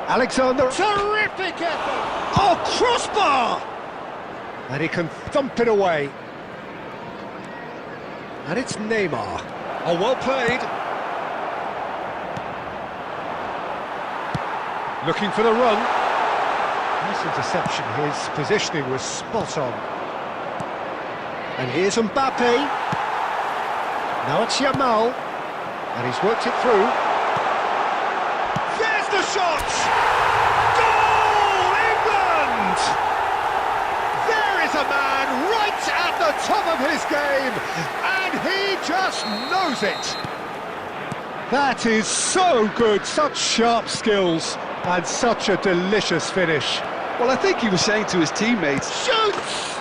Alexander. Terrific effort! Oh, crossbar! And he can thump it away. And it's Neymar. Oh, well played. Looking for the run. Nice interception. His positioning was spot on. And here's Mbappe. Now it's Yamal. And he's worked it through. There's the shot! Goal, England! There is a man right at the top of his game, and he just knows it. That is so good, such sharp skills, and such a delicious finish. Well, I think he was saying to his teammates, Shoots!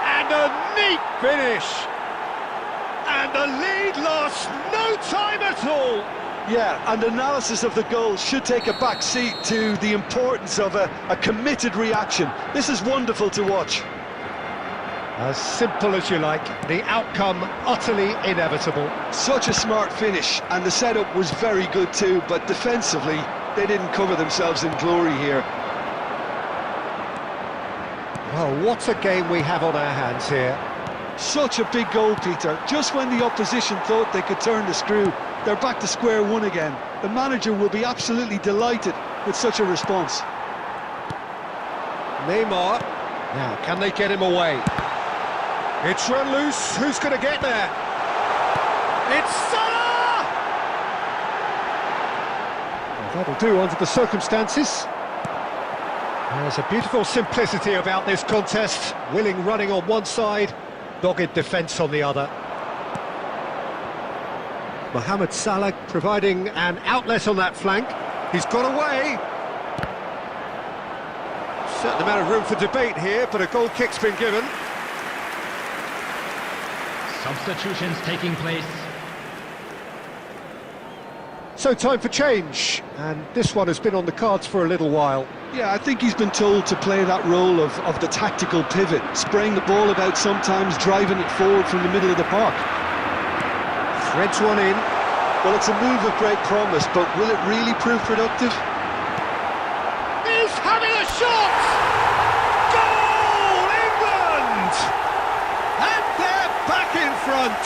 And a neat finish. And the lead lost no time at all. yeah, and analysis of the goal should take a back seat to the importance of a committed reaction. This is wonderful to watch. As simple as you like, the outcome utterly inevitable. Such a smart finish, and the setup was very good too, but defensively, they didn't cover themselves in glory here. Well, what a game we have on our hands here. Such a big goal, Peter, just when the opposition thought they could turn the screw. they're back to square one again. The manager will be absolutely delighted with such a response. Neymar. Now, can they get him away? It's run loose. Who's going to get there? It's Salah! Well, that'll do under the circumstances. There's a beautiful simplicity about this contest. Willing running on one side, dogged defence on the other. Mohamed Salah providing an outlet on that flank. He's got away. Certain amount of room for debate here, but a goal kick's been given. Substitutions taking place. So time for change, and this one has been on the cards for a little while. Yeah, I think he's been told to play that role of the tactical pivot, spraying the ball about sometimes, driving it forward from the middle of the park. Threads one in. Well, it's a move of great promise, but will it really prove productive? He's having a shot! Goal, England! And they're back in front!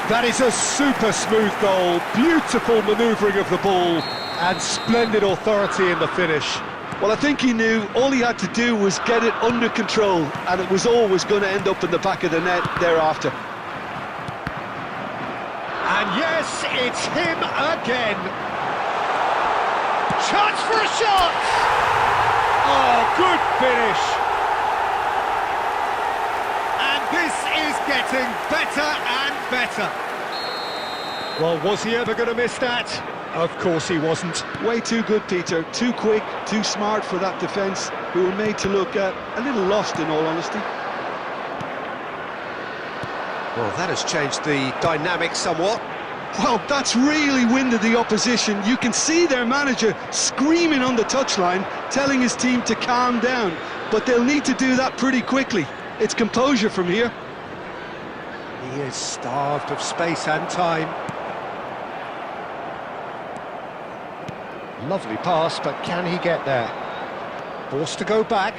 That is a super smooth goal, beautiful manoeuvring of the ball, and splendid authority in the finish. Well, I think he knew all he had to do was get it under control, and it was always going to end up in the back of the net thereafter. And yes, it's him again. Chance for a shot! Oh, good finish. And this is getting better and better. Well, was he ever going to miss that? Of course he wasn't. Way too good, Peter. Too quick, too smart for that defence, who were made to look a little lost, in all honesty. Well, that has changed the dynamic somewhat. Well, that's really winded the opposition. You can see their manager screaming on the touchline, telling his team to calm down. But they'll need to do that pretty quickly. It's composure from here. He is starved of space and time. Lovely pass, but can he get there? Forced to go back.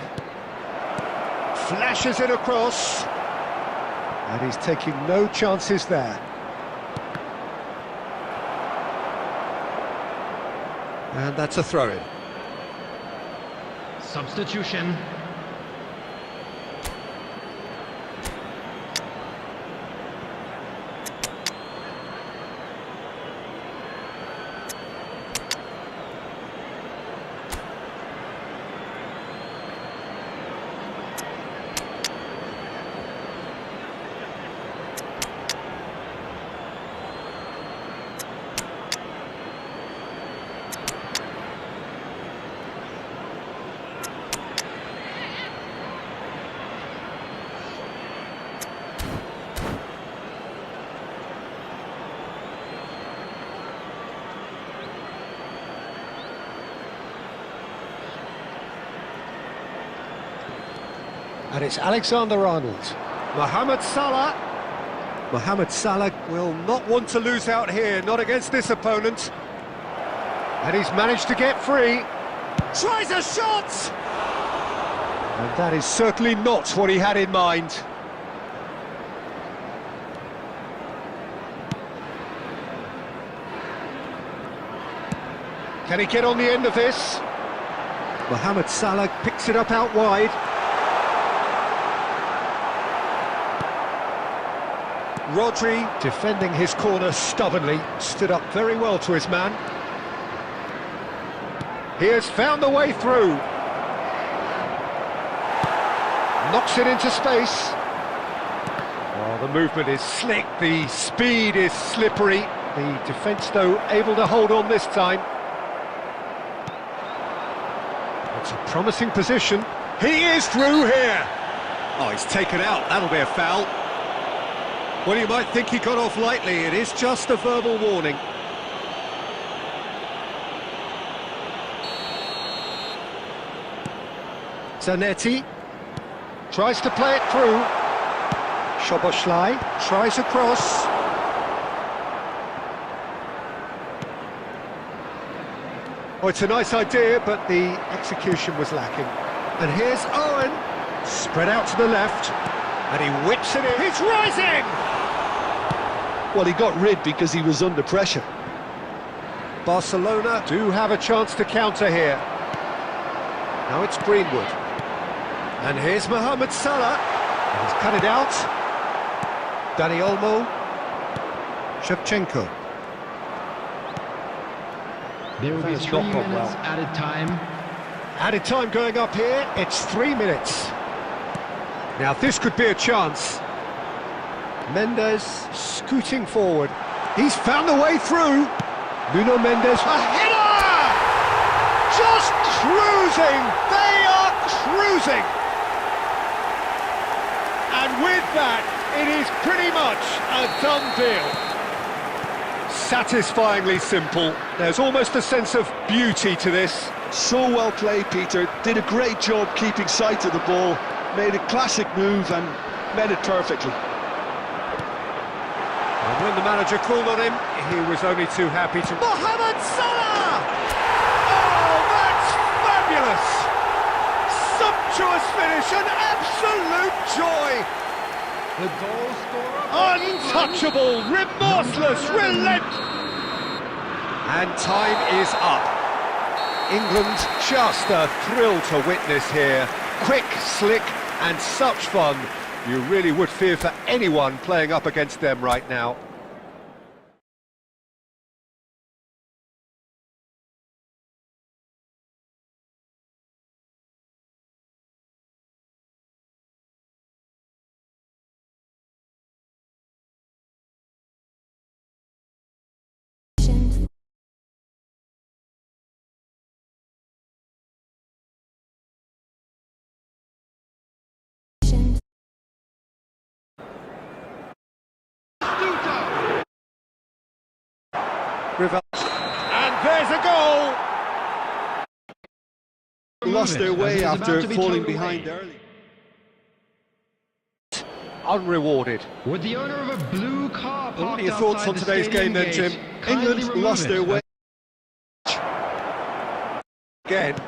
Flashes it across. And he's taking no chances there. And that's a throw-in. Substitution. And it's Alexander-Arnold. Mohamed Salah. Mohamed Salah will not want to lose out here, not against this opponent. And he's managed to get free. Tries a shot! And that is certainly not what he had in mind. Can he get on the end of this? Mohamed Salah picks it up out wide. Rodri, defending his corner stubbornly, stood up very well to his man. He has found the way through. Knocks it into space. Oh, the movement is slick, the speed is slippery. The defence, though, able to hold on this time. It's a promising position. He is through here. Oh, he's taken out. That'll be a foul. Well, you might think he got off lightly. It is just a verbal warning. Zanetti tries to play it through. Szoboszlai tries across. Oh, it's a nice idea, but the execution was lacking. And here's Owen, spread out to the left, and he whips it in. He's rising! Well, he got rid because he was under pressure. Barcelona do have a chance to counter here. Now it's Greenwood. And here's Mohamed Salah. He's cut it out. Dani Olmo. Shevchenko. There will be That's 3 not gone minutes well. added time. Added time going up here. It's 3 minutes. Now this could be a chance. Mendes scooting forward. He's found a way through. Nuno Mendes. A header! Just cruising! They are cruising! And with that, it is pretty much a done deal. Satisfyingly simple. There's almost a sense of beauty to this. So well played, Peter. Did a great job keeping sight of the ball. Made a classic move and met it perfectly. And when the manager called on him, he was only too happy to... Mohamed Salah! Oh, that's fabulous! Sumptuous finish, an absolute joy! The goal scorer. Untouchable, remorseless, relentless! And time is up. England, just a thrill to witness here. Quick, slick, and such fun. You really would fear for anyone playing up against them right now. And there's a goal! Lost their way As it's after about to be falling towed behind away. early. Unrewarded. With the owner of a blue car What are parked your thoughts outside on the today's stadium game then, gate, Tim? kindly England remove lost it. their way. Again.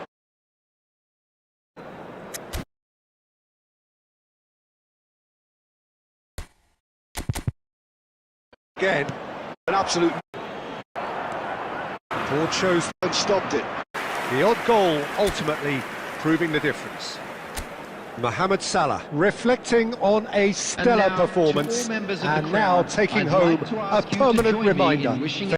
Again. An absolute Board shows and stopped it. the odd goal ultimately proving the difference. Mohamed Salah reflecting on a stellar And now, to all performance members of the and now crowd, taking I'd home like to a ask you to permanent join me in reminder. wishing